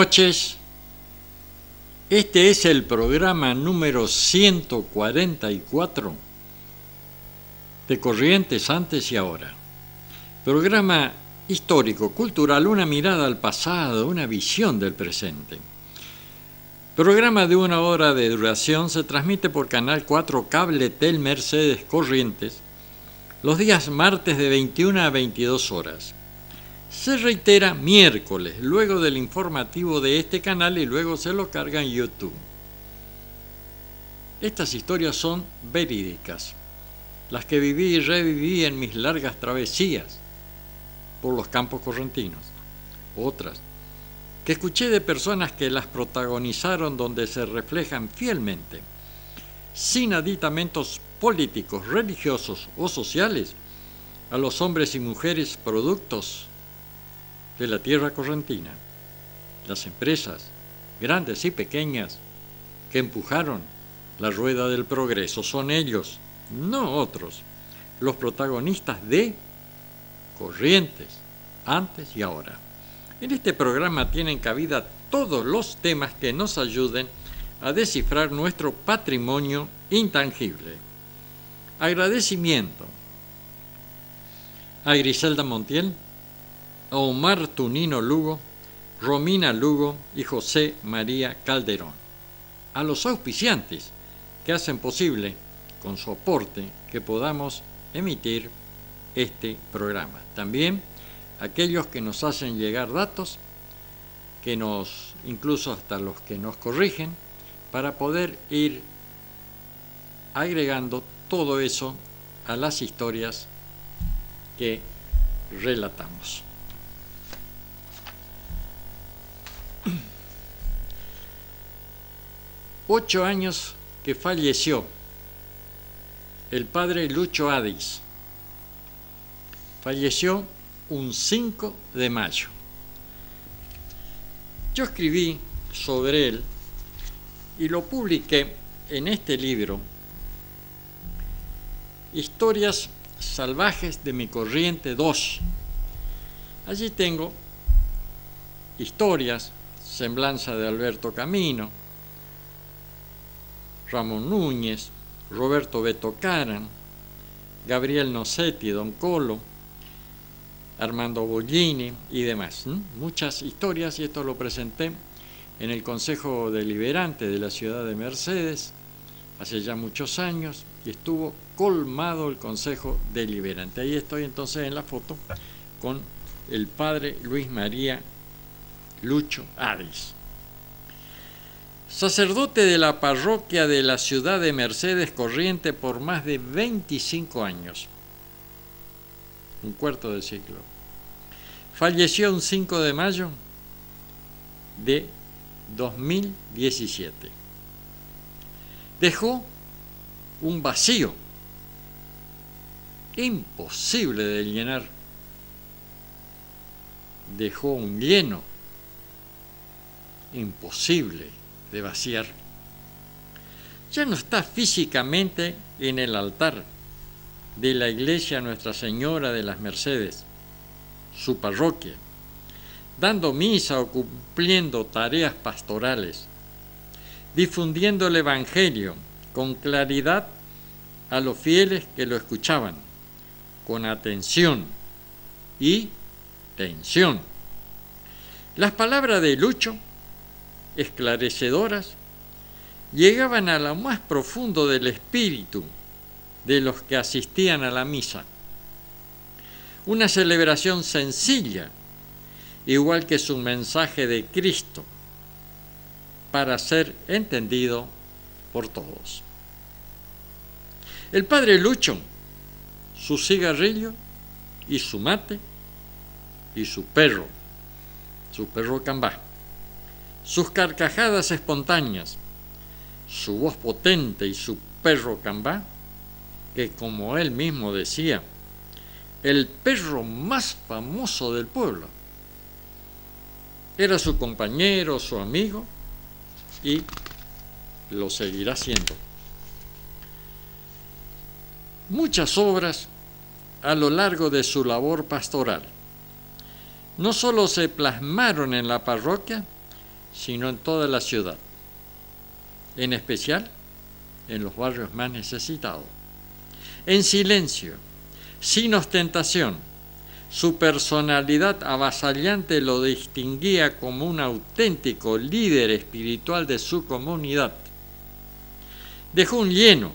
noches. Este es el programa número 144 de Corrientes antes y ahora. Programa histórico, cultural, una mirada al pasado, una visión del presente. Programa de 1 hora de duración, se transmite por Canal 4 Cable Tel Mercedes Corrientes los días martes de 21 a 22 horas. Se reitera miércoles, luego del informativo de este canal, y luego se lo carga en YouTube. Estas historias son verídicas, las que viví y reviví en mis largas travesías por los campos correntinos. Otras que escuché de personas que las protagonizaron, donde se reflejan fielmente, sin aditamentos políticos, religiosos o sociales, a los hombres y mujeres productos de la tierra correntina, las empresas, grandes y pequeñas, que empujaron la rueda del progreso. Son ellos, no otros, los protagonistas de Corrientes, antes y ahora. En este programa tienen cabida todos los temas que nos ayuden a descifrar nuestro patrimonio intangible. Agradecimiento a Griselda Montiel, a Omar Tunino Lugo, Romina Lugo y José María Calderón. A los auspiciantes que hacen posible, con su aporte, que podamos emitir este programa. También aquellos que nos hacen llegar datos, incluso hasta los que nos corrigen, para poder ir agregando todo eso a las historias que relatamos. 8 años que falleció el padre Lucho Adis. Falleció un 5 de mayo. Yo escribí sobre él y lo publiqué en este libro, Historias salvajes de mi corriente 2. Allí tengo historias, semblanza de Alberto Camino, Ramón Núñez, Roberto Beto Caran, Gabriel Nocetti, Don Colo, Armando Bollini y demás. Muchas historias, y esto lo presenté en el Consejo Deliberante de la ciudad de Mercedes hace ya muchos años, y estuvo colmado el Consejo Deliberante. Ahí estoy entonces en la foto con el padre Luis María Lucho Adis. Sacerdote de la parroquia de la ciudad de Mercedes Corrientes por más de 25 años, un cuarto de siglo. Falleció un 5 de mayo de 2017. Dejó un vacío imposible de llenar. Dejó un lleno imposible de vaciar. Ya no está físicamente en el altar de la iglesia Nuestra Señora de las Mercedes, su parroquia, dando misa o cumpliendo tareas pastorales, difundiendo el Evangelio con claridad a los fieles que lo escuchaban, con atención y tensión. Las palabras de Lucho, esclarecedoras, llegaban a lo más profundo del espíritu de los que asistían a la misa. Una celebración sencilla, igual que su mensaje de Cristo, para ser entendido por todos. El padre Lucho, su cigarrillo y su mate y su perro Cambá, sus carcajadas espontáneas, su voz potente y su perro Cambá, que como él mismo decía, el perro más famoso del pueblo, era su compañero, su amigo, y lo seguirá siendo. Muchas obras a lo largo de su labor pastoral no solo se plasmaron en la parroquia, sino en toda la ciudad, en especial en los barrios más necesitados. En silencio, sin ostentación, su personalidad avasallante lo distinguía como un auténtico líder espiritual de su comunidad. Dejó un lleno,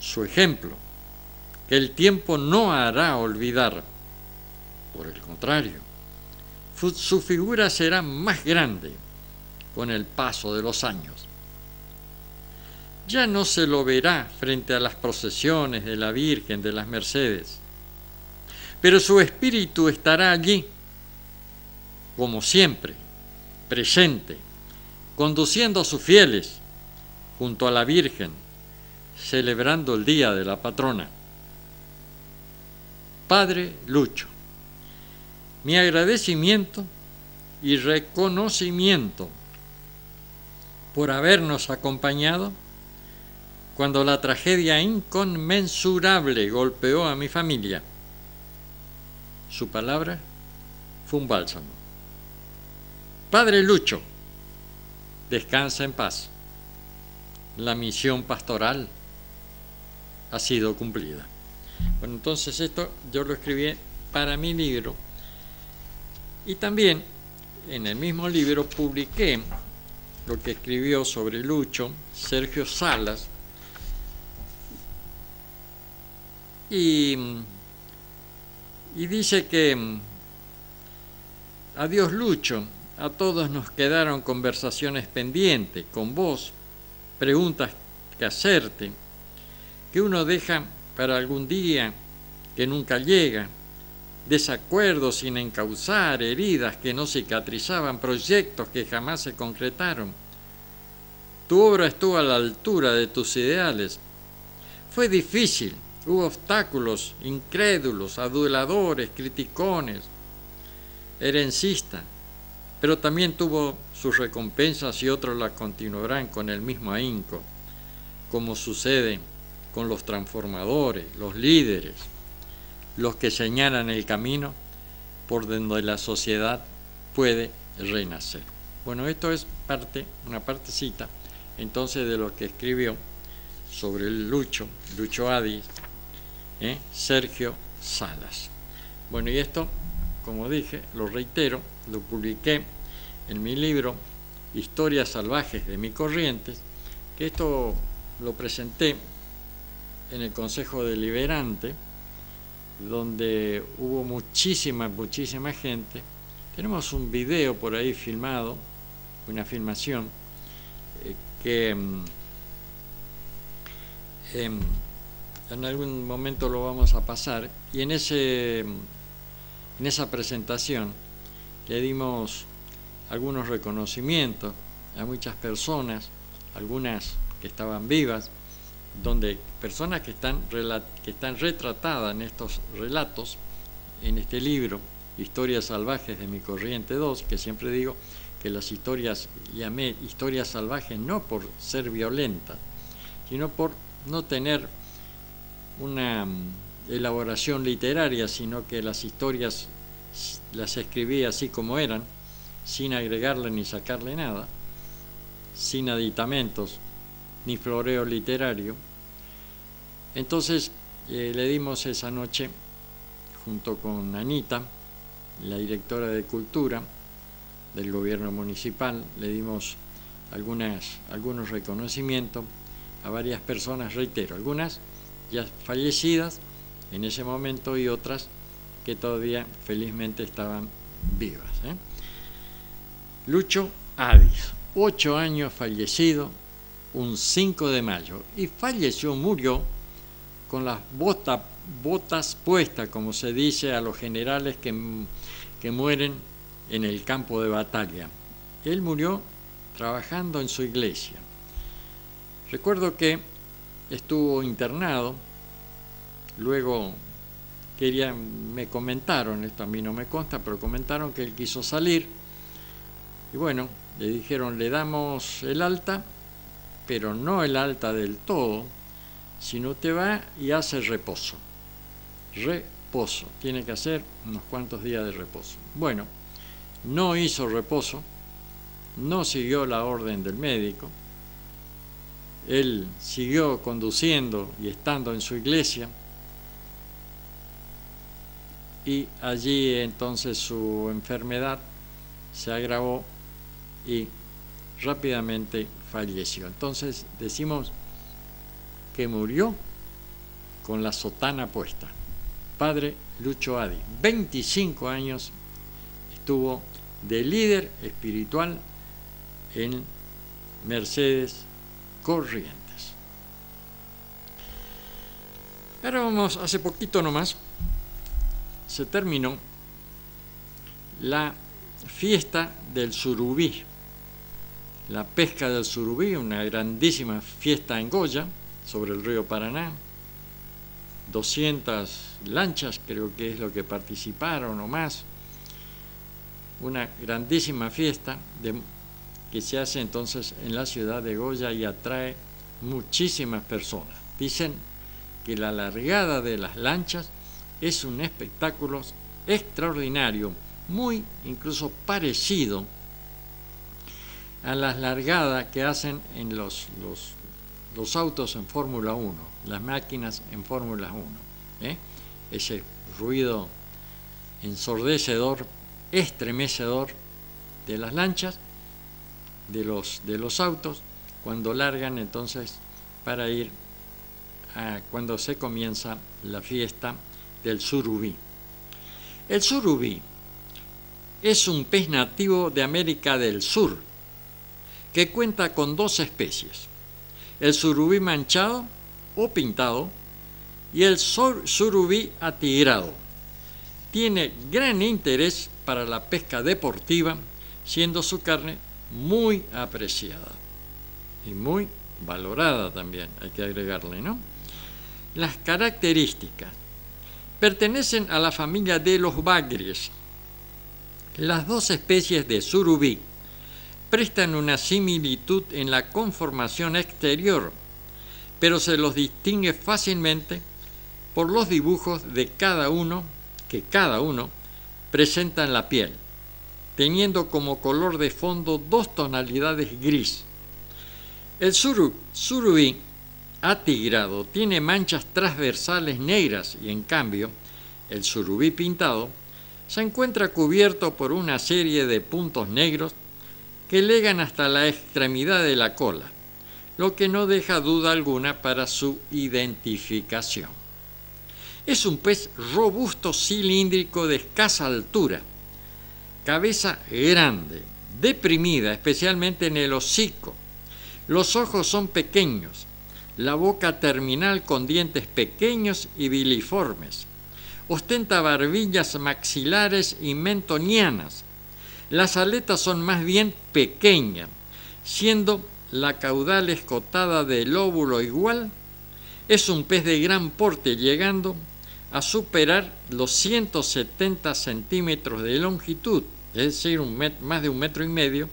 su ejemplo, que el tiempo no hará olvidar. Por el contrario, su figura será más grande con el paso de los años. Ya no se lo verá frente a las procesiones de la Virgen de las Mercedes, pero su espíritu estará allí, como siempre, presente, conduciendo a sus fieles junto a la Virgen, celebrando el Día de la Patrona. Padre Lucho, mi agradecimiento y reconocimiento por habernos acompañado cuando la tragedia inconmensurable golpeó a mi familia. Su palabra fue un bálsamo. Padre Lucho, descansa en paz. La misión pastoral ha sido cumplida. Bueno, entonces esto yo lo escribí para mi libro, y también en el mismo libro publiqué lo que escribió sobre Lucho Sergio Salas, y dice que adiós Lucho, a todos nos quedaron conversaciones pendientes con vos, preguntas que hacerte, que uno deja para algún día que nunca llega, desacuerdos sin encauzar, heridas que no cicatrizaban, proyectos que jamás se concretaron. Tu obra estuvo a la altura de tus ideales. Fue difícil, hubo obstáculos, incrédulos, aduladores, criticones, herencistas, pero también tuvo sus recompensas y otros las continuarán con el mismo ahínco, como sucede con los transformadores, los líderes, los que señalan el camino por donde la sociedad puede renacer. Bueno, esto es una partecita entonces de lo que escribió sobre el Lucho Adis, Sergio Salas. Bueno, y esto, como dije, lo reitero, lo publiqué en mi libro Historias salvajes de mi Corrientes, que esto lo presenté en el Consejo Deliberante, donde hubo muchísima gente. Tenemos un video por ahí filmado, una filmación que en algún momento lo vamos a pasar, y en esa presentación le dimos algunos reconocimientos a muchas personas, algunas que estaban vivas, donde personas que están retratadas en estos relatos, en este libro, Historias salvajes de mi Corriente 2, que siempre digo que las historias, llamé historias salvajes no por ser violentas, sino por no tener una elaboración literaria, sino que las historias las escribí así como eran, sin agregarle ni sacarle nada, sin aditamentos ni floreo literario. Entonces le dimos esa noche, junto con Anita, la directora de Cultura del gobierno municipal, le dimos algunos reconocimientos a varias personas, reitero, algunas ya fallecidas en ese momento y otras que todavía felizmente estaban vivas. Lucho Adis, 8 años fallecido, un 5 de mayo, y murió con las botas puestas, como se dice a los generales que mueren en el campo de batalla. Él murió trabajando en su iglesia. Recuerdo que estuvo internado, luego me comentaron, esto a mí no me consta, pero comentaron que él quiso salir, y bueno, le dijeron, le damos el alta, pero no el alta del todo, sino te va y hace reposo, tiene que hacer unos cuantos días de reposo. Bueno, no hizo reposo, no siguió la orden del médico. Él siguió conduciendo y estando en su iglesia, y allí entonces su enfermedad se agravó y rápidamente falleció. Entonces decimos que murió con la sotana puesta. Padre Lucho Adi, 25 años estuvo de líder espiritual en Mercedes Corrientes. Ahora vamos, hace poquito nomás, se terminó la fiesta del surubí, la pesca del surubí, una grandísima fiesta en Goya, sobre el río Paraná. 200 lanchas creo que es lo que participaron o más. Una grandísima fiesta que se hace entonces en la ciudad de Goya y atrae muchísimas personas. Dicen que la largada de las lanchas es un espectáculo extraordinario, muy incluso parecido a las largadas que hacen en los autos en Fórmula 1, las máquinas en Fórmula 1. Ese ruido ensordecedor, estremecedor de las lanchas, de los autos, cuando largan entonces para ir a cuando se comienza la fiesta del surubí. El surubí es un pez nativo de América del Sur que cuenta con 2 especies: el surubí manchado o pintado y el surubí atigrado. Tiene gran interés para la pesca deportiva, siendo su carne muy apreciada y muy valorada también, hay que agregarle, ¿no? Las características: pertenecen a la familia de los bagres. Las 2 especies de surubí prestan una similitud en la conformación exterior, pero se los distingue fácilmente por los dibujos que cada uno presenta en la piel, teniendo como color de fondo 2 tonalidades gris. El surubí atigrado tiene manchas transversales negras y en cambio el surubí pintado se encuentra cubierto por una serie de puntos negros que llegan hasta la extremidad de la cola, lo que no deja duda alguna para su identificación. Es un pez robusto, cilíndrico, de escasa altura, cabeza grande, deprimida, especialmente en el hocico. Los ojos son pequeños, la boca terminal con dientes pequeños y biliformes. Ostenta barbillas maxilares y mentonianas. Las aletas son más bien pequeñas, siendo la caudal escotada de lóbulo igual. Es un pez de gran porte, llegando a superar los 170 centímetros de longitud, es decir, más de 1,5 metros,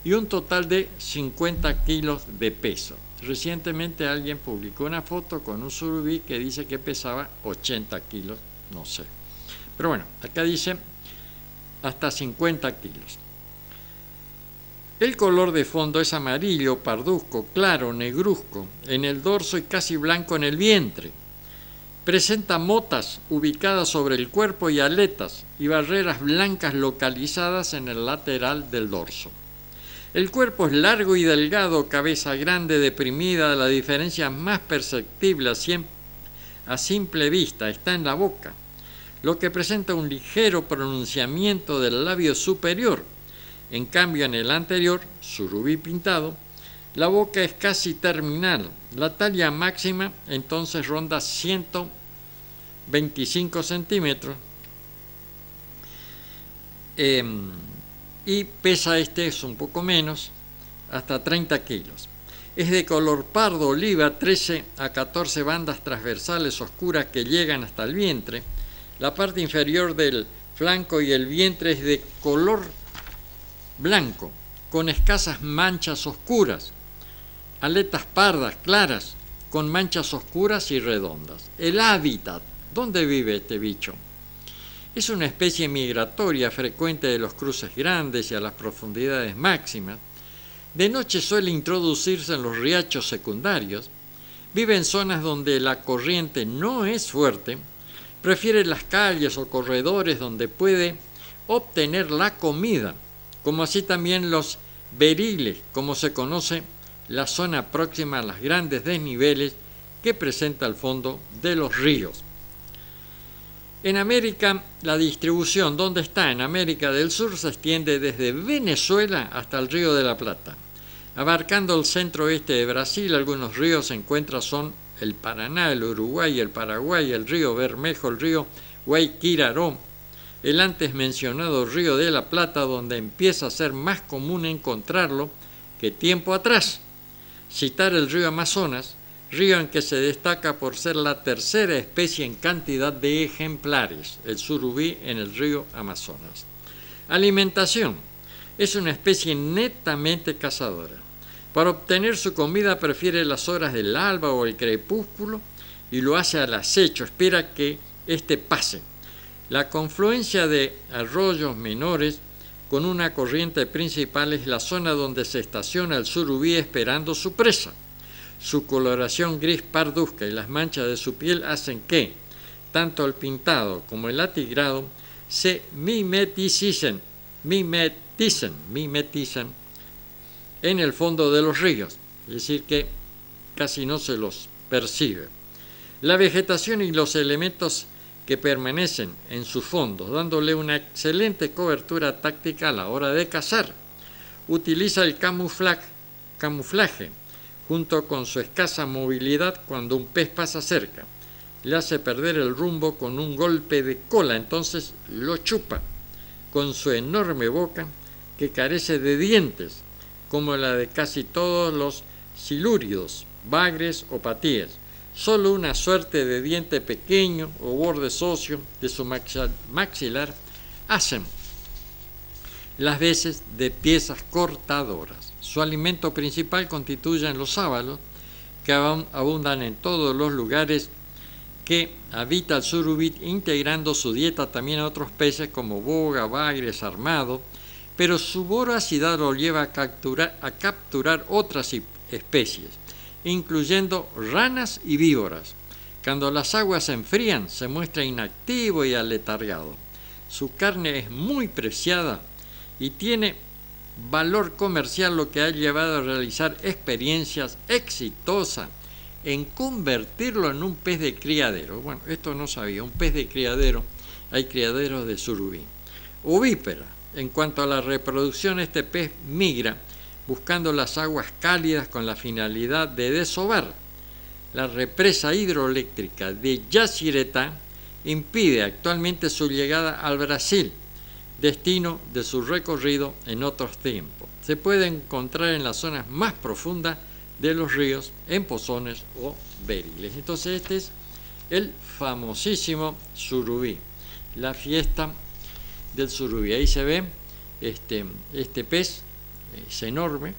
y un total de 50 kilos de peso. Recientemente alguien publicó una foto con un surubí que dice que pesaba 80 kilos, no sé. Pero bueno, acá dice hasta 50 kilos. El color de fondo es amarillo, parduzco, claro, negruzco en el dorso y casi blanco en el vientre. Presenta motas ubicadas sobre el cuerpo y aletas y barreras blancas localizadas en el lateral del dorso. El cuerpo es largo y delgado, cabeza grande, deprimida. La diferencia más perceptible a simple vista está en la boca, lo que presenta un ligero pronunciamiento del labio superior. En cambio, en el anterior, surubí pintado, la boca es casi terminal. La talla máxima entonces ronda 125 centímetros y pesa es un poco menos, hasta 30 kilos. Es de color pardo oliva, 13 a 14 bandas transversales oscuras que llegan hasta el vientre. La parte inferior del flanco y el vientre es de color blanco, con escasas manchas oscuras. Aletas pardas, claras, con manchas oscuras y redondas. El hábitat, ¿dónde vive este bicho? Es una especie migratoria frecuente de los cruces grandes y a las profundidades máximas. De noche suele introducirse en los riachos secundarios. Vive en zonas donde la corriente no es fuerte. Prefiere las calles o corredores donde puede obtener la comida, como así también los beriles, como se conoce la zona próxima a los grandes desniveles que presenta el fondo de los ríos. En América, la distribución, ¿dónde está? En América del Sur se extiende desde Venezuela hasta el Río de la Plata. Abarcando el centro-oeste de Brasil, algunos ríos se encuentran son el Paraná, el Uruguay, el Paraguay, el río Bermejo, el río Guayquiraró, el antes mencionado Río de la Plata, donde empieza a ser más común encontrarlo que tiempo atrás. Citar el río Amazonas, río en que se destaca por ser la tercera especie en cantidad de ejemplares, el surubí en el río Amazonas. Alimentación. Es una especie netamente cazadora. Para obtener su comida prefiere las horas del alba o el crepúsculo y lo hace al acecho, espera que éste pase. La confluencia de arroyos menores con una corriente principal es la zona donde se estaciona el surubí esperando su presa. Su coloración gris parduzca y las manchas de su piel hacen que tanto el pintado como el atigrado se mimeticen en el fondo de los ríos, es decir que casi no se los percibe. La vegetación y los elementos que permanecen en sus fondos, dándole una excelente cobertura táctica a la hora de cazar. Utiliza el camuflaje junto con su escasa movilidad cuando un pez pasa cerca. Le hace perder el rumbo con un golpe de cola, entonces lo chupa con su enorme boca que carece de dientes, como la de casi todos los silúridos, bagres o patíes. Solo una suerte de diente pequeño o borde óseo de su maxilar hacen las veces de piezas cortadoras. Su alimento principal constituyen los sábalos, que abundan en todos los lugares que habita el surubí, integrando su dieta también a otros peces como boga, bagres, armado, pero su voracidad lo lleva a capturar otras especies, incluyendo ranas y víboras. Cuando las aguas se enfrían, se muestra inactivo y aletargado. Su carne es muy preciada y tiene valor comercial, lo que ha llevado a realizar experiencias exitosas en convertirlo en un pez de criadero. Bueno, esto no sabía, un pez de criadero, hay criaderos de surubí. Ovípara. En cuanto a la reproducción, este pez migra buscando las aguas cálidas con la finalidad de desovar. La represa hidroeléctrica de Yacyretá impide actualmente su llegada al Brasil, destino de su recorrido en otros tiempos. Se puede encontrar en las zonas más profundas de los ríos, en pozones o beriles. Entonces este es el famosísimo surubí, la fiesta del surubí. Ahí se ve este pez, es enorme,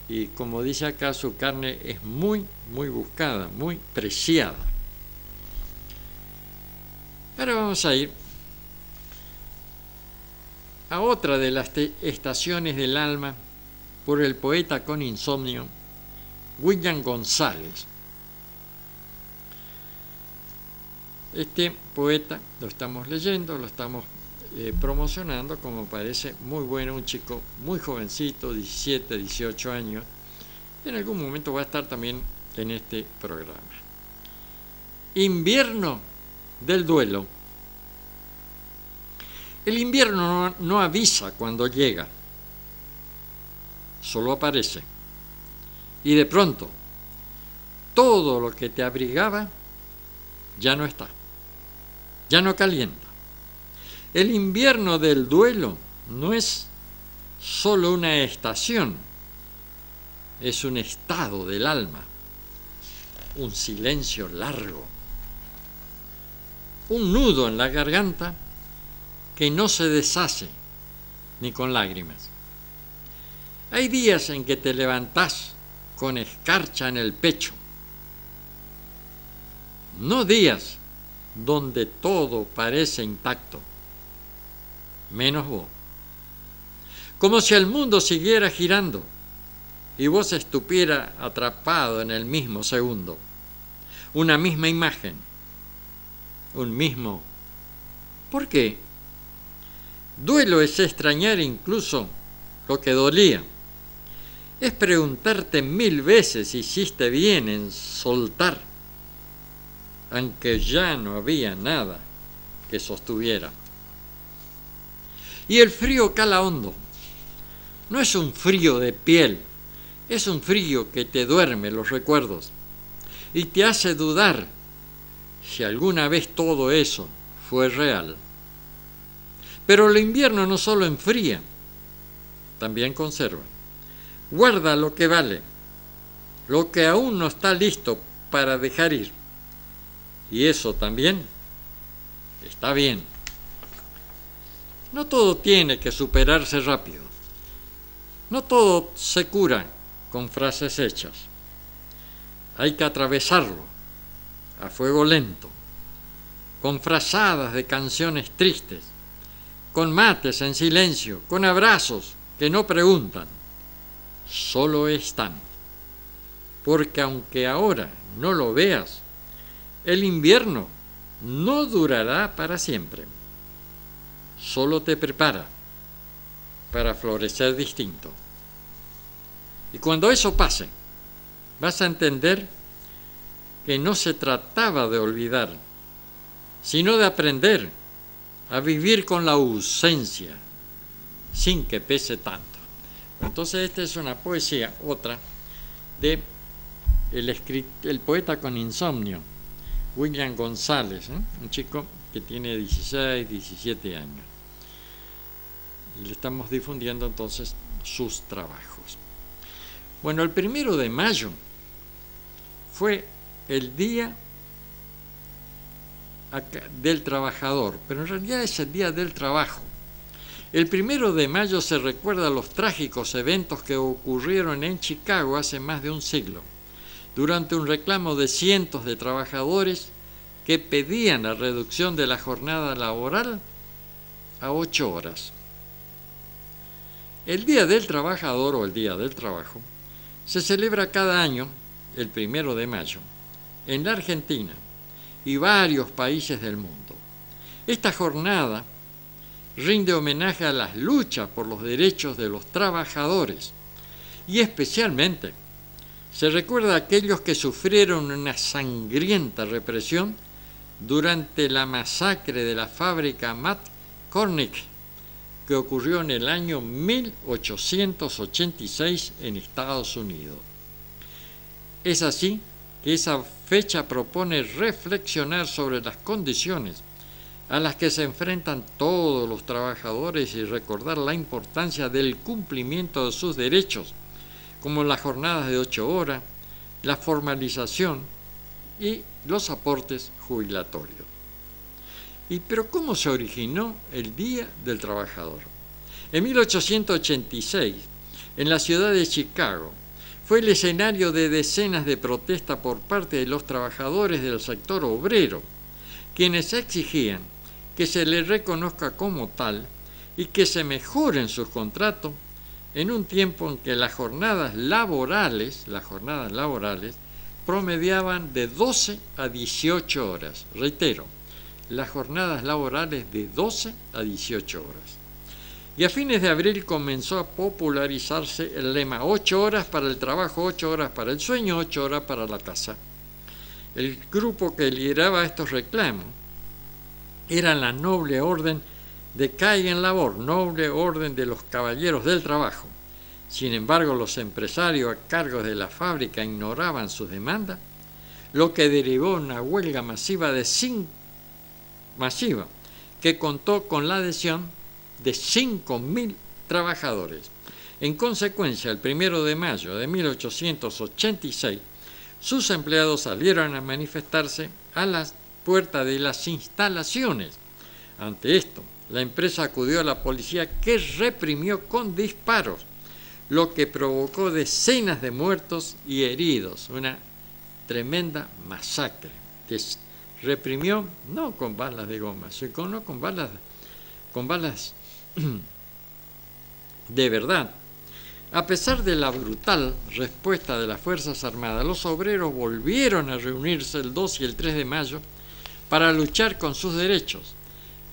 y como dice acá, su carne es muy, muy buscada, muy preciada. Ahora vamos a ir a otra de las estaciones del alma por el poeta con insomnio, William González. Este poeta lo estamos leyendo, lo estamos promocionando, como parece muy bueno, un chico muy jovencito, 17, 18 años. En algún momento va a estar también en este programa. Invierno del duelo. El invierno no avisa cuando llega, solo aparece. Y de pronto, todo lo que te abrigaba ya no está, ya no calienta. El invierno del duelo no es solo una estación, es un estado del alma, un silencio largo, un nudo en la garganta que no se deshace ni con lágrimas. Hay días en que te levantás con escarcha en el pecho, no días donde todo parece intacto. menos vos. Como si el mundo siguiera girando y vos estuviera atrapado en el mismo segundo. Una misma imagen, un mismo. ¿Por qué? Duelo es extrañar incluso lo que dolía. Es preguntarte 1000 veces si hiciste bien en soltar, aunque ya no había nada que sostuviera. Y el frío cala hondo. No es un frío de piel, es un frío que te duerme los recuerdos y te hace dudar si alguna vez todo eso fue real. Pero el invierno no solo enfría, también conserva. Guarda lo que vale, lo que aún no está listo para dejar ir. Y eso también está bien. No todo tiene que superarse rápido. No todo se cura con frases hechas. Hay que atravesarlo a fuego lento, con frazadas de canciones tristes, con mates en silencio, con abrazos que no preguntan, solo están. Porque aunque ahora no lo veas, el invierno no durará para siempre. Solo te prepara para florecer distinto. Y cuando eso pase, vas a entender que no se trataba de olvidar, sino de aprender a vivir con la ausencia, sin que pese tanto. Entonces esta es una poesía, otra, de el poeta con insomnio, William González, un chico que tiene 16, 17 años. Y le estamos difundiendo entonces sus trabajos. Bueno, el 1 de mayo fue el Día del Trabajador, pero en realidad es el Día del Trabajo. El 1 de mayo se recuerda los trágicos eventos que ocurrieron en Chicago hace más de un siglo, durante un reclamo de cientos de trabajadores que pedían la reducción de la jornada laboral a 8 horas. El Día del Trabajador o el Día del Trabajo se celebra cada año, el 1 de mayo, en la Argentina y varios países del mundo. Esta jornada rinde homenaje a las luchas por los derechos de los trabajadores y especialmente se recuerda a aquellos que sufrieron una sangrienta represión durante la masacre de la fábrica Matt Cornick, que ocurrió en el año 1886 en Estados Unidos. Es así que esa fecha propone reflexionar sobre las condiciones a las que se enfrentan todos los trabajadores y recordar la importancia del cumplimiento de sus derechos, como las jornadas de 8 horas, la formalización y los aportes jubilatorios. ¿Pero cómo se originó el Día del Trabajador? En 1886, en la ciudad de Chicago, fue el escenario de decenas de protestas por parte de los trabajadores del sector obrero, quienes exigían que se les reconozca como tal y que se mejoren sus contratos en un tiempo en que las jornadas laborales promediaban de 12 a 18 horas. Reitero, las jornadas laborales de 12 a 18 horas. Y a fines de abril comenzó a popularizarse el lema 8 horas para el trabajo, 8 horas para el sueño, 8 horas para la casa. El grupo que lideraba estos reclamos era la Noble Orden de Calle en Labor, Noble Orden de los Caballeros del Trabajo. Sin embargo, los empresarios a cargo de la fábrica ignoraban sus demandas, lo que derivó en una huelga masiva que contó con la adhesión de 5.000 trabajadores. En consecuencia, el 1 de mayo de 1886, sus empleados salieron a manifestarse a las puertas de las instalaciones. Ante esto, la empresa acudió a la policía, que reprimió con disparos, lo que provocó decenas de muertos y heridos, una tremenda masacre. Reprimió no con balas de goma, sino con balas de verdad. A pesar de la brutal respuesta de las Fuerzas Armadas, los obreros volvieron a reunirse el 2 y el 3 de mayo para luchar con sus derechos,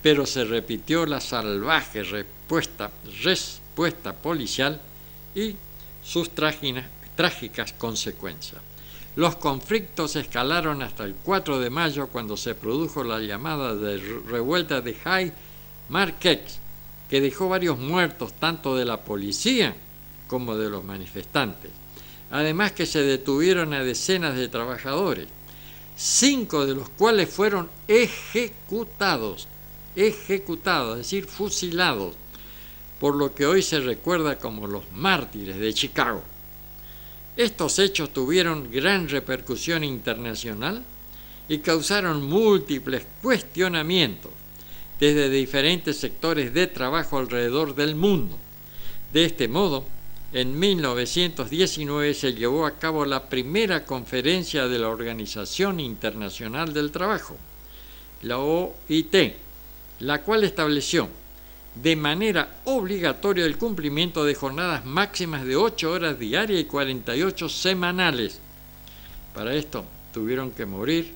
pero se repitió la salvaje respuesta policial y sus trágicas consecuencias. Los conflictos escalaron hasta el 4 de mayo, cuando se produjo la llamada revuelta de High Market, que dejó varios muertos tanto de la policía como de los manifestantes. Además que se detuvieron a decenas de trabajadores, 5 de los cuales fueron ejecutados, es decir, fusilados, por lo que hoy se recuerda como los mártires de Chicago. Estos hechos tuvieron gran repercusión internacional y causaron múltiples cuestionamientos desde diferentes sectores de trabajo alrededor del mundo. De este modo, en 1919 se llevó a cabo la primera conferencia de la Organización Internacional del Trabajo, la OIT, la cual estableció de manera obligatoria el cumplimiento de jornadas máximas de 8 horas diarias y 48 semanales. Para esto tuvieron que morir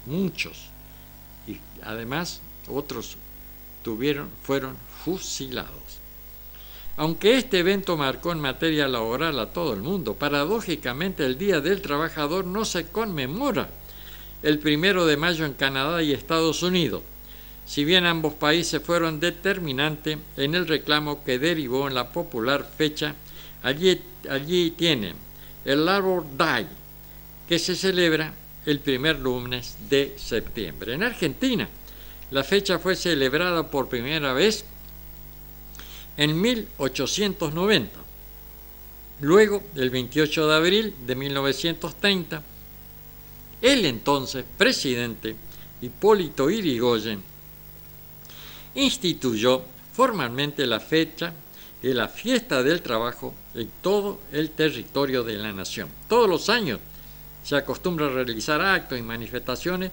muchos y además otros fueron fusilados. Aunque este evento marcó en materia laboral a todo el mundo, paradójicamente el Día del Trabajador no se conmemora el 1 de mayo en Canadá y Estados Unidos, si bien ambos países fueron determinantes en el reclamo que derivó en la popular fecha. Allí tienen el Labor Day, que se celebra el primer lunes de septiembre. En Argentina, la fecha fue celebrada por primera vez en 1890. Luego, el 28 de abril de 1930, el entonces presidente Hipólito Yrigoyen instituyó formalmente la fecha de la fiesta del trabajo en todo el territorio de la nación. Todos los años se acostumbra a realizar actos y manifestaciones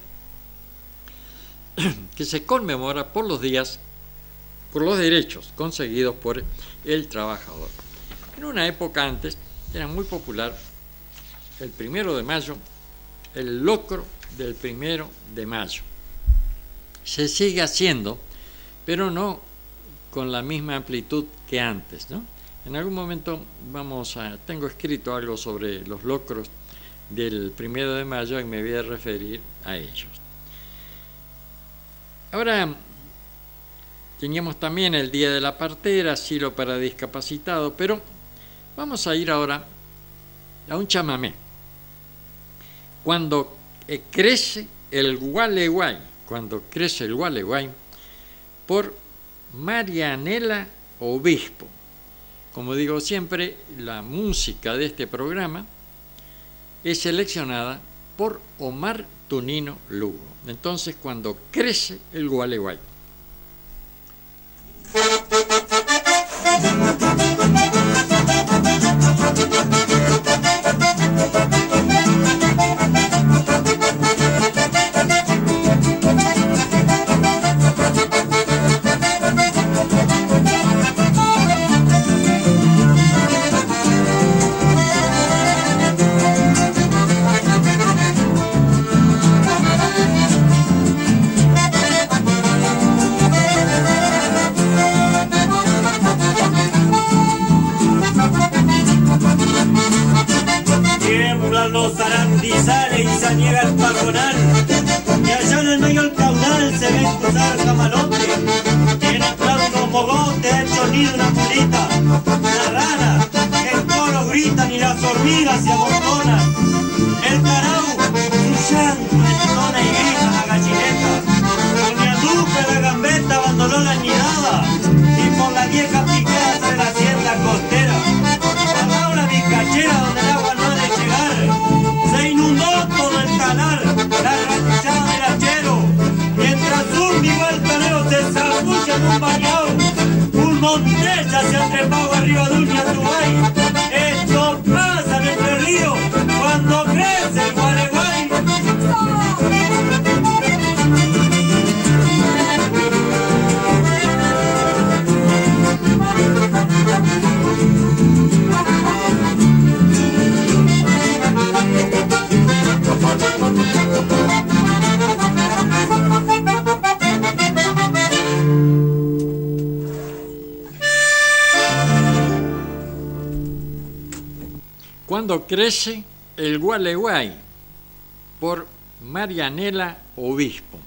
que se conmemora por los derechos conseguidos por el trabajador. En una época antes era muy popular el 1 de mayo, el locro del 1 de mayo. Se sigue haciendo, pero no con la misma amplitud que antes, ¿no? En algún momento tengo escrito algo sobre los locros del 1 de mayo y me voy a referir a ellos. Ahora, teníamos también el Día de la Partera, asilo para discapacitados, pero vamos a ir ahora a un chamamé. Cuando crece el gualeguay, por Marianela Obispo. Como digo siempre, la música de este programa es seleccionada por Omar Tunino Lugo. Entonces, cuando crece el gualeguay. Los arandizales y se niega el pajonal, y allá en el medio del caudal se ven cruzar camalotes, tiene claro unos mogotes, el sonido de una pulita, la rana, el coro gritan y las hormigas se amontonan, el carau, su llanto entona y grita la gallineta, doña Lupe la gambeta abandonó la nidada, y por la vieja piquera se la hacienda costera, a una vizcachera donde el agua no ha de llegar, se inundó todo el calar, la ranchada del hachero, mientras un igual calero se zapucha en un bañado, un montella se ha trepado arriba de un yatubay. Esto pasa en Entre Ríos, cuando crece el gualeguay, por Marianela Obispo.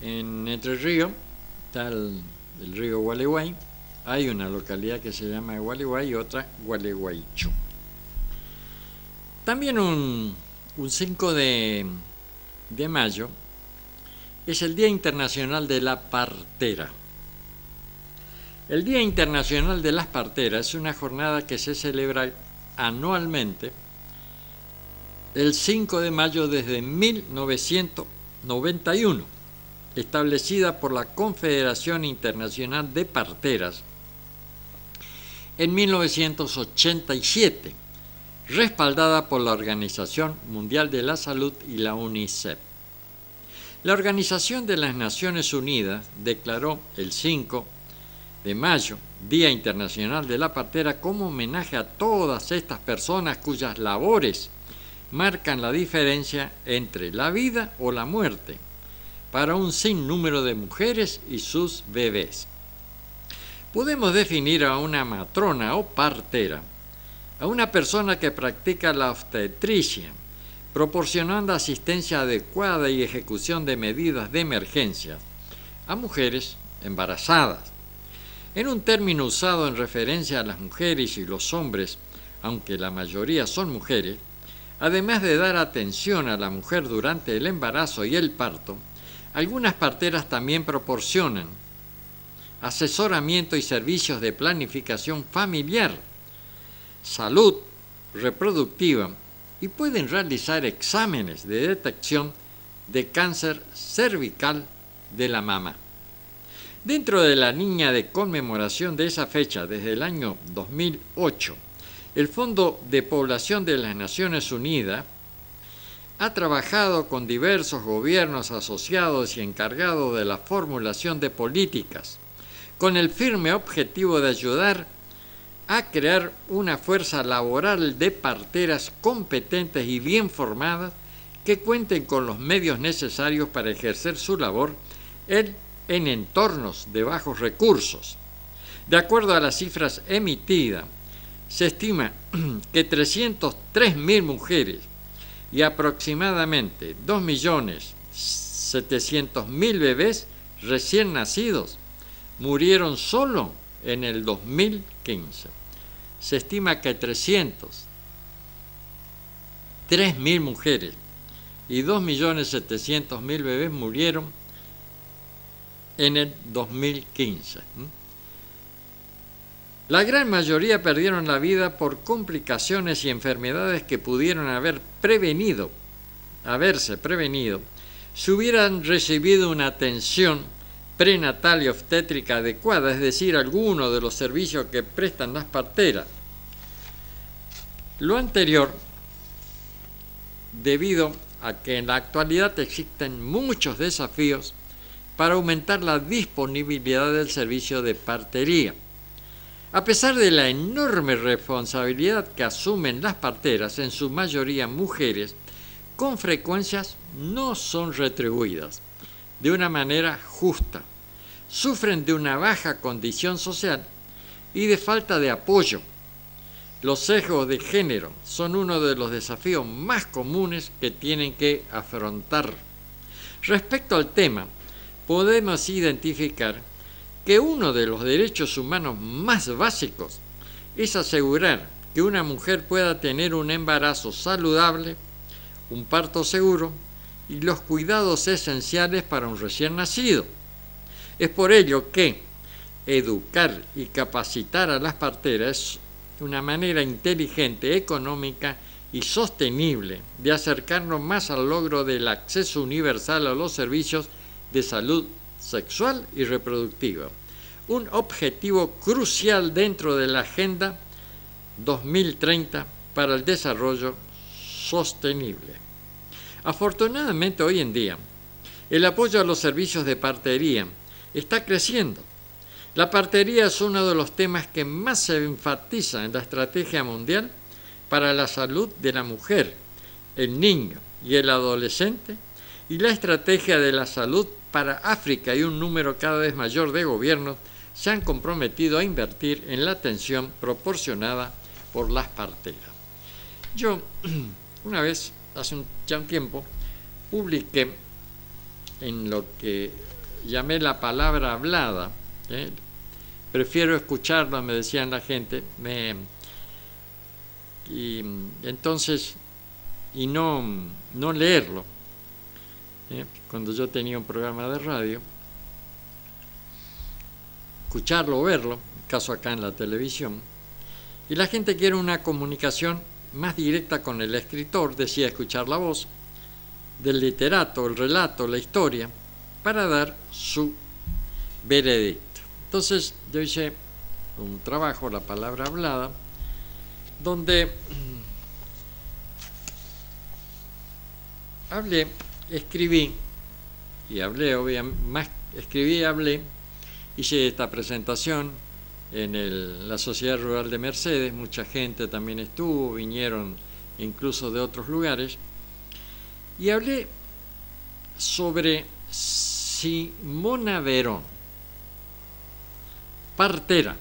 En Entre Ríos está el río Gualeguay. Hay una localidad que se llama Gualeguay y otra Gualeguaychú. También un 5 de mayo es el Día Internacional de la Partera. El Día Internacional de las Parteras es una jornada que se celebra anualmente el 5 de mayo desde 1991, establecida por la Confederación Internacional de Parteras en 1987, respaldada por la Organización Mundial de la Salud y la UNICEF. La Organización de las Naciones Unidas declaró el 5 de mayo, Día Internacional de la Partera, como homenaje a todas estas personas cuyas labores marcan la diferencia entre la vida o la muerte para un sinnúmero de mujeres y sus bebés. Podemos definir a una matrona o partera, a una persona que practica la obstetricia, proporcionando asistencia adecuada y ejecución de medidas de emergencia a mujeres embarazadas. En un término usado en referencia a las mujeres y los hombres, aunque la mayoría son mujeres, además de dar atención a la mujer durante el embarazo y el parto, algunas parteras también proporcionan asesoramiento y servicios de planificación familiar, salud reproductiva y pueden realizar exámenes de detección de cáncer cervical de la mama. Dentro de la línea de conmemoración de esa fecha, desde el año 2008, el Fondo de Población de las Naciones Unidas ha trabajado con diversos gobiernos asociados y encargados de la formulación de políticas, con el firme objetivo de ayudar a crear una fuerza laboral de parteras competentes y bien formadas que cuenten con los medios necesarios para ejercer su labor en entornos de bajos recursos. De acuerdo a las cifras emitidas, se estima que 303.000 mujeres y aproximadamente 2.700.000 bebés recién nacidos murieron solo en el 2015. Se estima que 303.000 mujeres y 2.700.000 bebés murieron en el 2015. La gran mayoría perdieron la vida por complicaciones y enfermedades que pudieron haberse prevenido si hubieran recibido una atención prenatal y obstétrica adecuada, es decir, alguno de los servicios que prestan las parteras. Lo anterior, debido a que en la actualidad existen muchos desafíos para aumentar la disponibilidad del servicio de partería. A pesar de la enorme responsabilidad que asumen las parteras, en su mayoría mujeres, con frecuencias no son retribuidas de una manera justa, sufren de una baja condición social y de falta de apoyo. Los sesgos de género son uno de los desafíos más comunes que tienen que afrontar. Respecto al tema, podemos identificar que uno de los derechos humanos más básicos es asegurar que una mujer pueda tener un embarazo saludable, un parto seguro y los cuidados esenciales para un recién nacido. Es por ello que educar y capacitar a las parteras es una manera inteligente, económica y sostenible de acercarnos más al logro del acceso universal a los servicios de salud sexual y reproductiva, un objetivo crucial dentro de la Agenda 2030 para el desarrollo sostenible. Afortunadamente, hoy en día, el apoyo a los servicios de partería está creciendo. La partería es uno de los temas que más se enfatiza en la Estrategia Mundial para la Salud de la Mujer, el Niño y el Adolescente, y la Estrategia de la Salud para África, y un número cada vez mayor de gobiernos se han comprometido a invertir en la atención proporcionada por las parteras. Yo una vez, hace ya un tiempo, publiqué en lo que llamé la palabra hablada. Prefiero escucharlo, me decían la gente, y entonces, y no leerlo. Cuando yo tenía un programa de radio, escucharlo o verlo, caso acá en la televisión, y la gente quiere una comunicación más directa con el escritor, decía escuchar la voz del literato, el relato, la historia, para dar su veredicto. Entonces yo hice un trabajo, la palabra hablada, donde escribí y hablé, obviamente, escribí y hablé, hice esta presentación en la Sociedad Rural de Mercedes, mucha gente también estuvo, vinieron incluso de otros lugares, y hablé sobre Simona Verón, partera,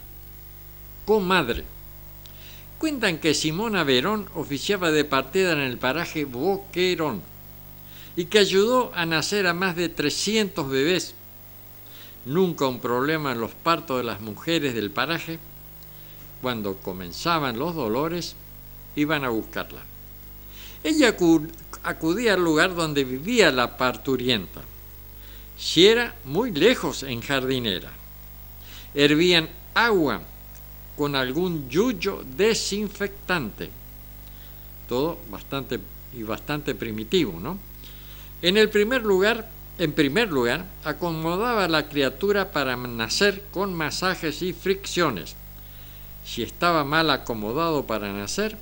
comadre. Cuentan que Simona Verón oficiaba de partera en el paraje Boquerón y que ayudó a nacer a más de 300 bebés. Nunca un problema en los partos de las mujeres del paraje. Cuando comenzaban los dolores, iban a buscarla. Ella acudía al lugar donde vivía la parturienta, si era muy lejos en Jardinera. Hervían agua con algún yuyo desinfectante. Todo bastante primitivo, ¿no? En primer lugar, acomodaba a la criatura para nacer con masajes y fricciones. Si estaba mal acomodado para nacer,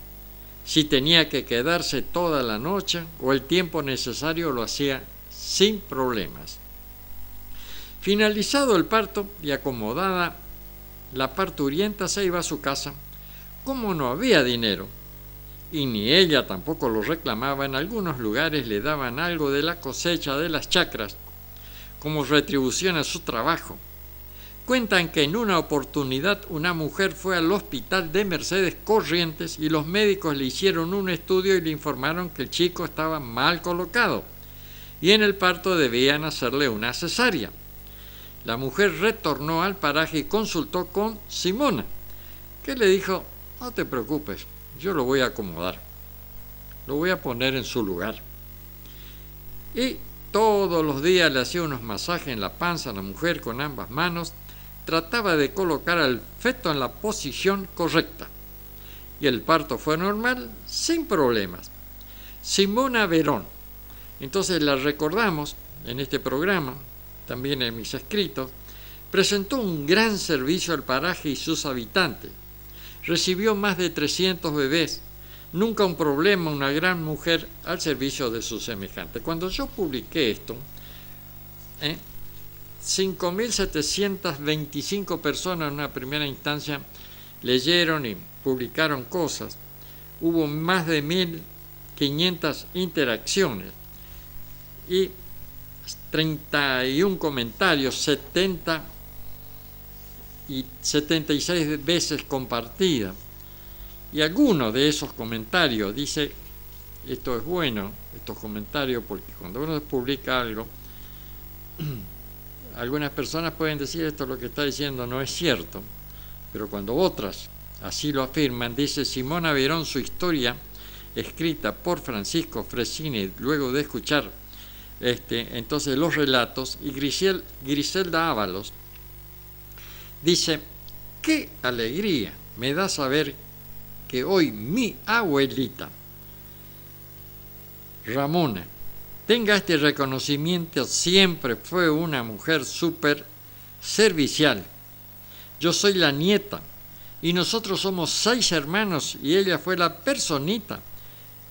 si tenía que quedarse toda la noche o el tiempo necesario, lo hacía sin problemas. Finalizado el parto y acomodada, la parturienta se iba a su casa. Como no había dinero, y ni ella tampoco lo reclamaba, en algunos lugares le daban algo de la cosecha de las chacras como retribución a su trabajo. Cuentan que en una oportunidad una mujer fue al hospital de Mercedes Corrientes y los médicos le hicieron un estudio y le informaron que el chico estaba mal colocado y en el parto debían hacerle una cesárea. La mujer retornó al paraje y consultó con Simona, que le dijo: no te preocupes, yo lo voy a acomodar, lo voy a poner en su lugar. Y todos los días le hacía unos masajes en la panza a la mujer con ambas manos, trataba de colocar al feto en la posición correcta. Y el parto fue normal, sin problemas. Simona Verón, entonces la recordamos en este programa, también en mis escritos, presentó un gran servicio al paraje y sus habitantes. Recibió más de 300 bebés, nunca un problema, una gran mujer al servicio de sus semejantes. Cuando yo publiqué esto, 5.725 personas en una primera instancia leyeron y publicaron cosas. Hubo más de 1.500 interacciones y 31 comentarios, 76 veces compartida. Y algunos de esos comentarios dice, esto es bueno, estos comentarios, porque cuando uno publica algo, algunas personas pueden decir esto lo que está diciendo no es cierto, pero cuando otras así lo afirman, dice Simona Verón, su historia escrita por Francisco Fresini, luego de escuchar entonces los relatos, y Griselda Ábalos dice: qué alegría me da saber que hoy mi abuelita Ramona tenga este reconocimiento. Siempre fue una mujer súper servicial. Yo soy la nieta y nosotros somos 6 hermanos y ella fue la personita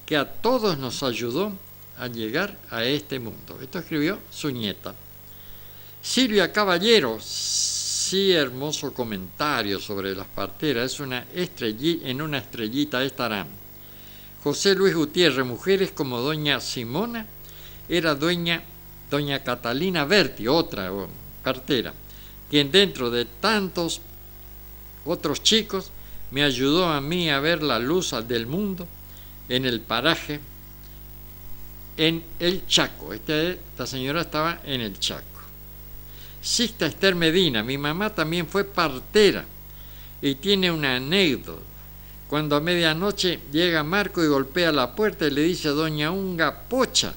que a todos nos ayudó a llegar a este mundo. Esto escribió su nieta. Silvia Caballero, sí, hermoso comentario sobre las parteras, en una estrellita estarán. José Luis Gutiérrez, mujeres como doña Simona, era doña Catalina Berti, otra partera, quien dentro de tantos otros chicos me ayudó a mí a ver la luz del mundo en el paraje, en el Chaco. Esta señora estaba en el Chaco. Sixta Esther Medina, mi mamá también fue partera y tiene una anécdota. Cuando a medianoche llega Marco y golpea la puerta y le dice a doña Unga, pocha,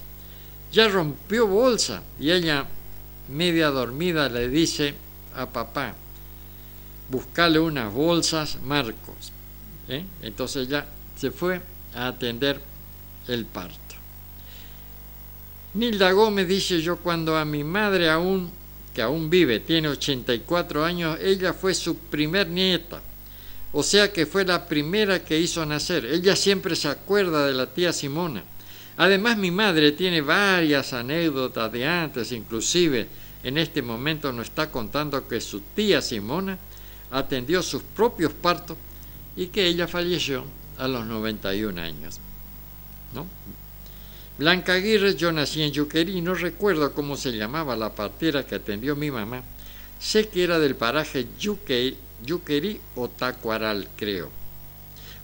ya rompió bolsa. Y ella, media dormida, le dice a papá, buscale unas bolsas, Marcos. Entonces ella se fue a atender el parto. Nilda Gómez dice, yo cuando a mi madre que aún vive, tiene 84 años, ella fue su primer nieta. O sea que fue la primera que hizo nacer. Ella siempre se acuerda de la tía Simona. Además, mi madre tiene varias anécdotas de antes, inclusive en este momento nos está contando que su tía Simona atendió sus propios partos y que ella falleció a los 91 años. ¿No? Blanca Aguirre, yo nací en Yuquerí, no recuerdo cómo se llamaba la partera que atendió mi mamá. Sé que era del paraje Yuquerí o Tacuaral, creo.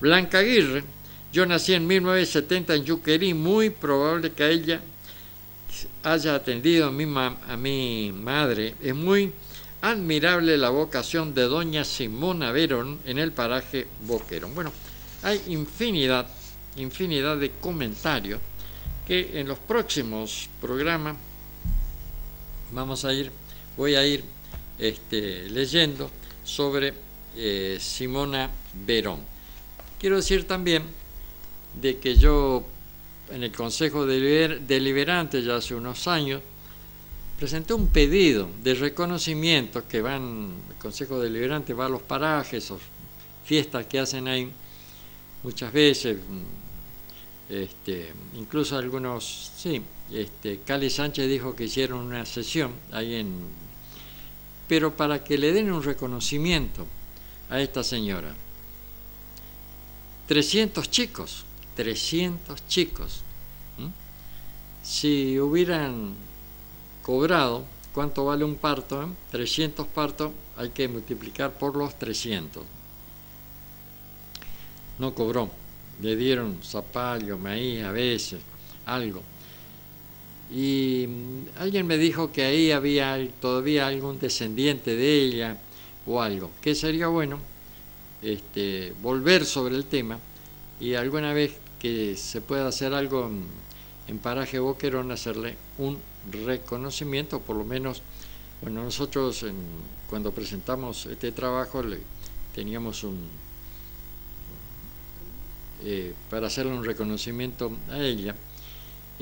Blanca Aguirre, yo nací en 1970 en Yuquerí, muy probable que ella haya atendido a mi madre. Es muy admirable la vocación de doña Simona Verón en el paraje Boquerón. Bueno, hay infinidad de comentarios que en los próximos programas voy a ir leyendo sobre Simona Verón. Quiero decir también de que yo en el Consejo Deliberante ya hace unos años presenté un pedido de reconocimiento que el Consejo Deliberante va a los parajes o fiestas que hacen ahí muchas veces, incluso algunos, sí, Cali Sánchez dijo que hicieron una sesión ahí pero para que le den un reconocimiento a esta señora. 300 chicos. Si hubieran cobrado, ¿cuánto vale un parto? 300 partos, hay que multiplicar por los 300. No cobró, le dieron zapallo, maíz, a veces, algo. Y alguien me dijo que ahí había todavía algún descendiente de ella o algo, que sería bueno volver sobre el tema y alguna vez que se pueda hacer algo en paraje Boquerón, hacerle un reconocimiento, por lo menos, bueno, nosotros cuando presentamos este trabajo teníamos para hacerle un reconocimiento a ella,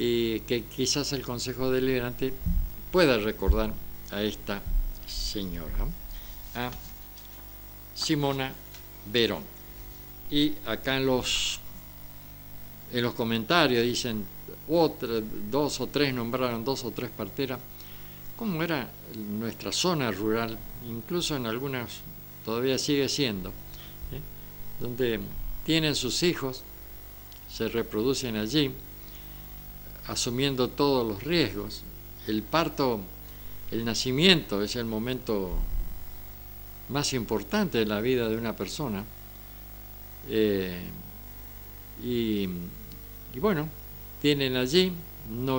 y que quizás el Consejo Deliberante pueda recordar a esta señora, a Simona Verón. Y acá en los comentarios dicen, dos o tres nombraron 2 o 3 parteras. ¿Cómo era nuestra zona rural? Incluso en algunas todavía sigue siendo, donde tienen sus hijos, se reproducen allí, asumiendo todos los riesgos. El parto, el nacimiento es el momento más importante de la vida de una persona. Y bueno, tienen allí, no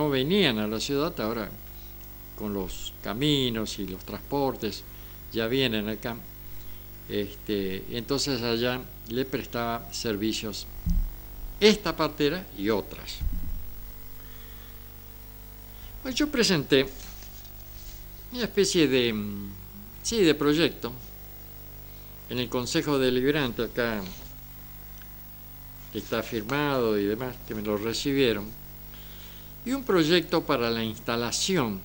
venían a la ciudad, ahora con los caminos y los transportes ya vienen acá. Entonces allá le prestaba servicios esta partera y otras. Pues yo presenté una especie de proyecto en el Consejo Deliberante, acá está firmado y demás, que me lo recibieron, y un proyecto para la instalación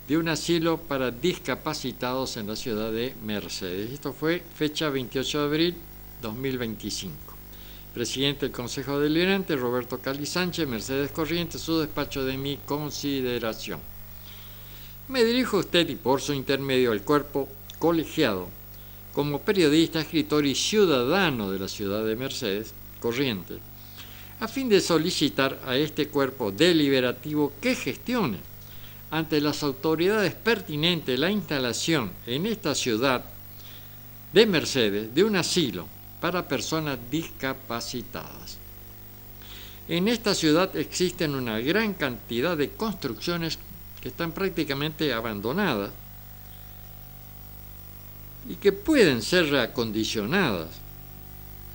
de un asilo para discapacitados en la ciudad de Mercedes. Esto fue fecha 28 de abril 2025. Presidente del Consejo Deliberante, Roberto Cali Sánchez, Mercedes Corrientes, su despacho de mi consideración. Me dirijo a usted y por su intermedio al cuerpo colegiado, como periodista, escritor y ciudadano de la ciudad de Mercedes Corrientes, a fin de solicitar a este cuerpo deliberativo que gestione ante las autoridades pertinentes la instalación en esta ciudad de Mercedes de un asilo para personas discapacitadas. En esta ciudad existen una gran cantidad de construcciones que están prácticamente abandonadas y que pueden ser reacondicionadas,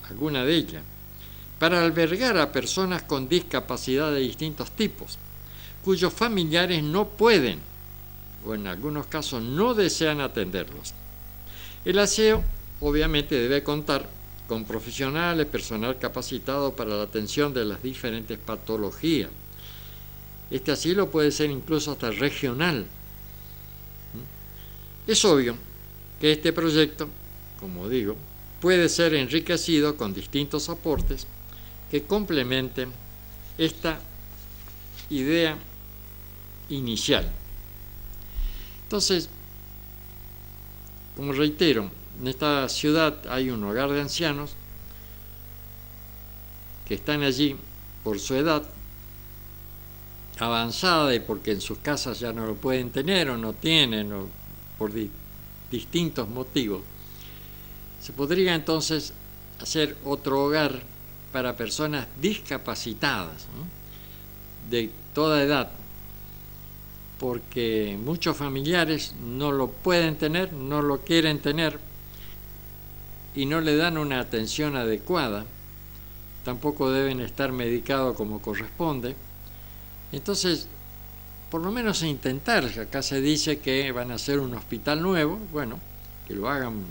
alguna de ellas, para albergar a personas con discapacidad de distintos tipos, cuyos familiares no pueden, o en algunos casos no desean atenderlos. El aseo obviamente debe contar con profesionales, personal capacitado para la atención de las diferentes patologías. Este asilo puede ser incluso hasta regional. Es obvio que este proyecto, como digo, puede ser enriquecido con distintos aportes que complementen esta idea inicial. Entonces, como reitero, en esta ciudad hay un hogar de ancianos que están allí por su edad avanzada y porque en sus casas ya no lo pueden tener o no tienen, o por distintos motivos. Se podría entonces hacer otro hogar para personas discapacitadas, ¿no?, de toda edad, porque muchos familiares no lo pueden tener, no lo quieren tener y no le dan una atención adecuada, tampoco deben estar medicados como corresponde. Entonces, por lo menos intentar, acá se dice que van a hacer un hospital nuevo, bueno, que lo hagan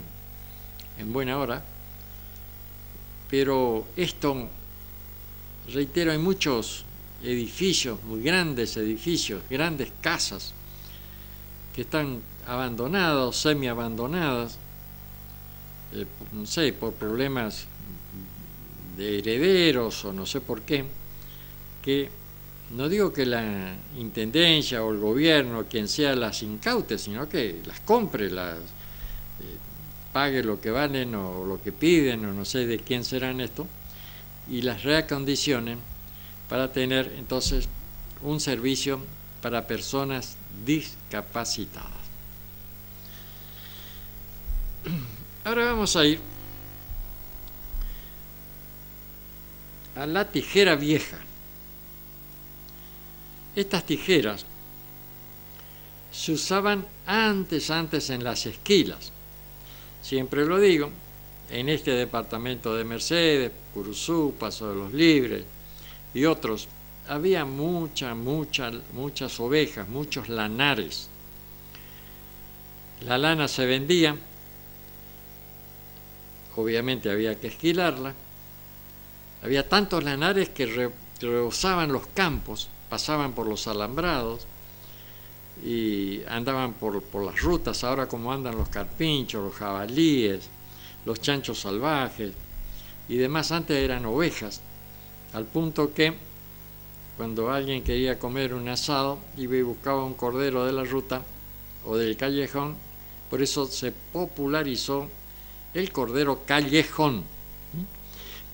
en buena hora, pero esto, reitero, hay muchos edificios, muy grandes edificios, grandes casas que están abandonadas, semi-abandonadas, no sé, por problemas de herederos o no sé por qué, que no digo que la intendencia o el gobierno, quien sea, las incaute, sino que las compre, las pague lo que valen o lo que piden, o no sé de quién serán esto, y las reacondicionen para tener entonces un servicio para personas discapacitadas. Ahora vamos a ir a la tijera vieja. Estas tijeras se usaban antes en las esquilas. Siempre lo digo, en este departamento de Mercedes, Curuzú, Paso de los Libres y otros, había muchas ovejas, muchos lanares. La lana se vendía, obviamente había que esquilarla. Había tantos lanares que rehusaban los campos, pasaban por los alambrados y andaban por las rutas, ahora como andan los carpinchos, los jabalíes, los chanchos salvajes y demás. Antes eran ovejas, al punto que cuando alguien quería comer un asado iba y buscaba un cordero de la ruta o del callejón, por eso se popularizó el cordero callejón.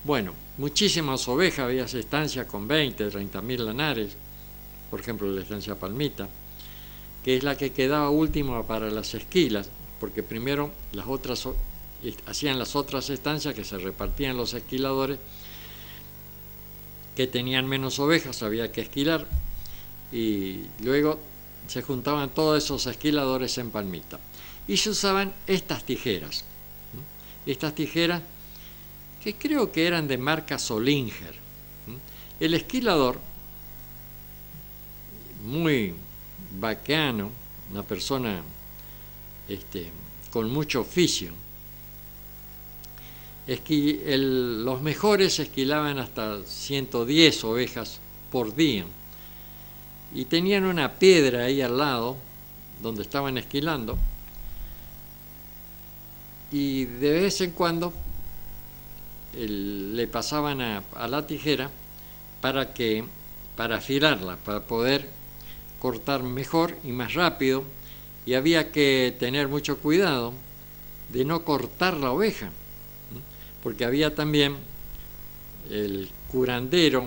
Bueno, muchísimas ovejas, había estancias con 20, 30.000 lanares, por ejemplo la estancia Palmita, que es la que quedaba última para las esquilas, porque primero las otras hacían las otras estancias que se repartían los esquiladores que tenían menos ovejas, había que esquilar, y luego se juntaban todos esos esquiladores en Palmita. Y se usaban estas tijeras que creo que eran de marca Solinger. El esquilador, muy bacano, una persona con mucho oficio, los mejores esquilaban hasta 110 ovejas por día y tenían una piedra ahí al lado donde estaban esquilando, y de vez en cuando le pasaban a la tijera para afilarla, para poder cortar mejor y más rápido, y había que tener mucho cuidado de no cortar la oveja, porque había también el curandero,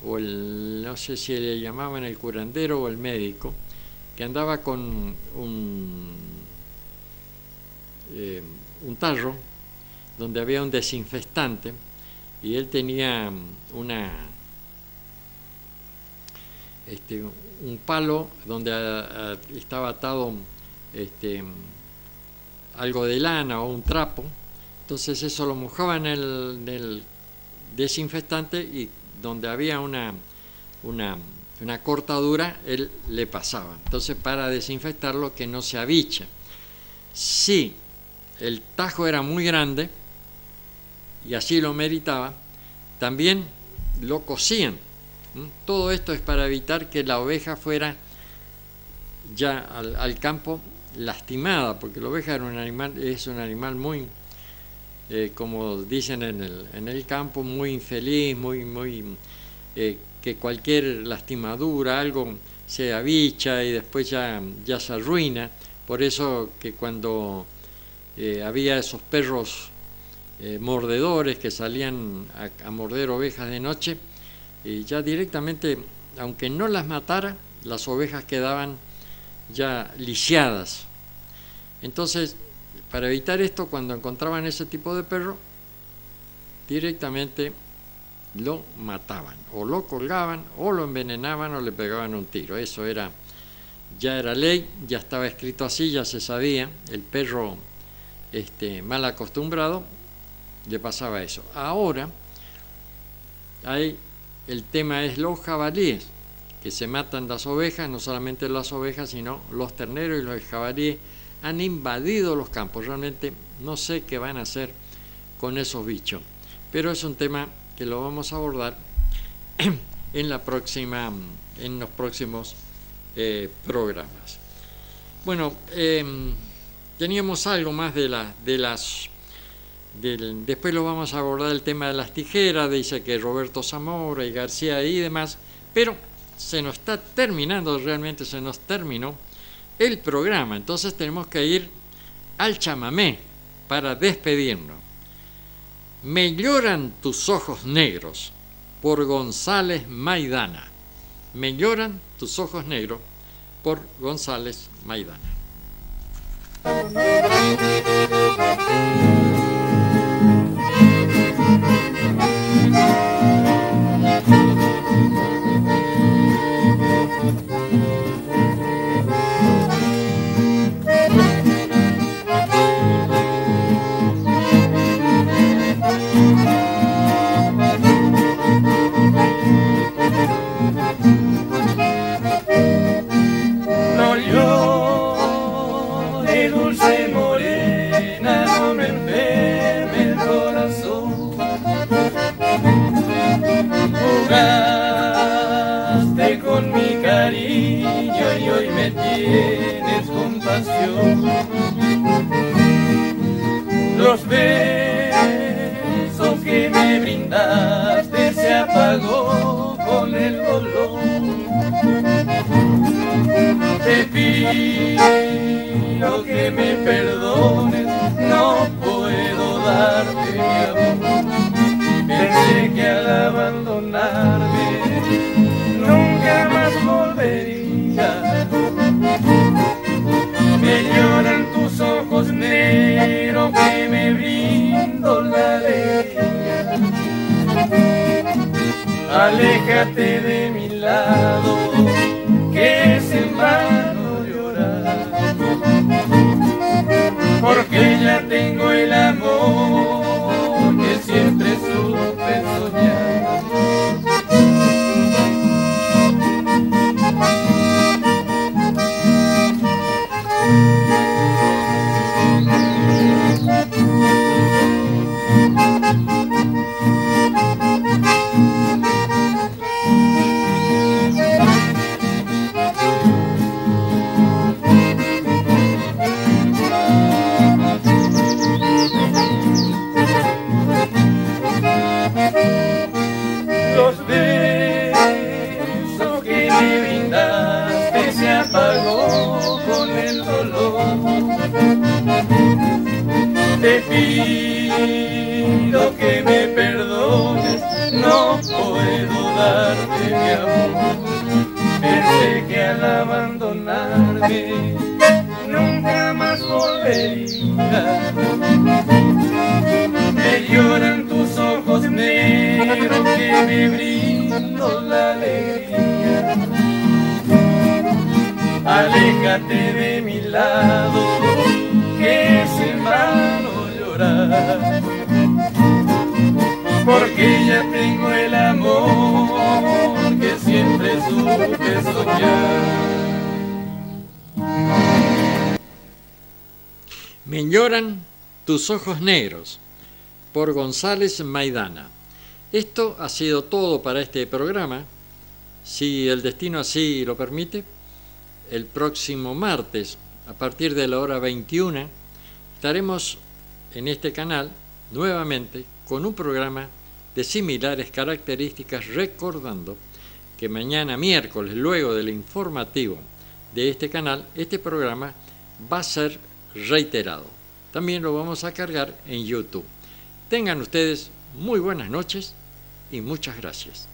o no sé si le llamaban el curandero o el médico, que andaba con un tarro donde había un desinfestante y él tenía un palo donde estaba atado algo de lana o un trapo. Entonces eso lo mojaba en el desinfestante y donde había una cortadura él le pasaba. Entonces, para desinfectarlo, que no se abiche. Si el tajo era muy grande y así lo meritaba, también lo cocían. Todo esto es para evitar que la oveja fuera ya al campo lastimada, porque la oveja es un animal muy, como dicen en el campo, muy infeliz, que cualquier lastimadura, algo se abicha y después ya se arruina. Por eso que cuando había esos perros mordedores que salían a morder ovejas de noche, ya directamente, aunque no las matara, las ovejas quedaban ya lisiadas. Entonces, para evitar esto, cuando encontraban ese tipo de perro, directamente lo mataban, o lo colgaban, o lo envenenaban, o le pegaban un tiro. Eso ya era ley, ya estaba escrito así, ya se sabía. El perro mal acostumbrado le pasaba eso. Ahora el tema es los jabalíes, que se matan las ovejas, no solamente las ovejas, sino los terneros, y los jabalíes han invadido los campos. Realmente no sé qué van a hacer con esos bichos, pero es un tema que lo vamos a abordar en los próximos programas. Bueno, teníamos algo más después lo vamos a abordar, el tema de las tijeras. Dice que Roberto Zamora y García y demás, pero se nos está terminando, realmente se nos terminó el programa. Entonces tenemos que ir al chamamé para despedirnos. Me lloran tus ojos negros, por González Maidana. Me lloran tus ojos negros, por González Maidana. Jugaste con mi cariño y hoy me tienes compasión. Los besos que me brindaste se apagó con el dolor. Te pido que me perdones, no puedo darte mi amor. Pensé que al abandonarme nunca más volvería. Me lloran tus ojos negros que me brindo la alegría. Aléjate de mi lado, que es en vano llorar, porque ya tengo el amor que siempre supe soñar. Te pido que me perdones, no puedo darte mi amor. Pensé que al abandonarme nunca más volvería. me brindo la alegría. Aléjate de mi lado, que es en vano llorar, porque ya tengo el amor que siempre supe soñar. Me lloran tus ojos negros, por González Maidana. Esto ha sido todo para este programa. Si el destino así lo permite, el próximo martes, a partir de la hora 21, estaremos en este canal nuevamente con un programa de similares características, recordando que mañana miércoles, luego del informativo de este canal, este programa va a ser reiterado. También lo vamos a cargar en YouTube. Tengan ustedes muy buenas noches y muchas gracias.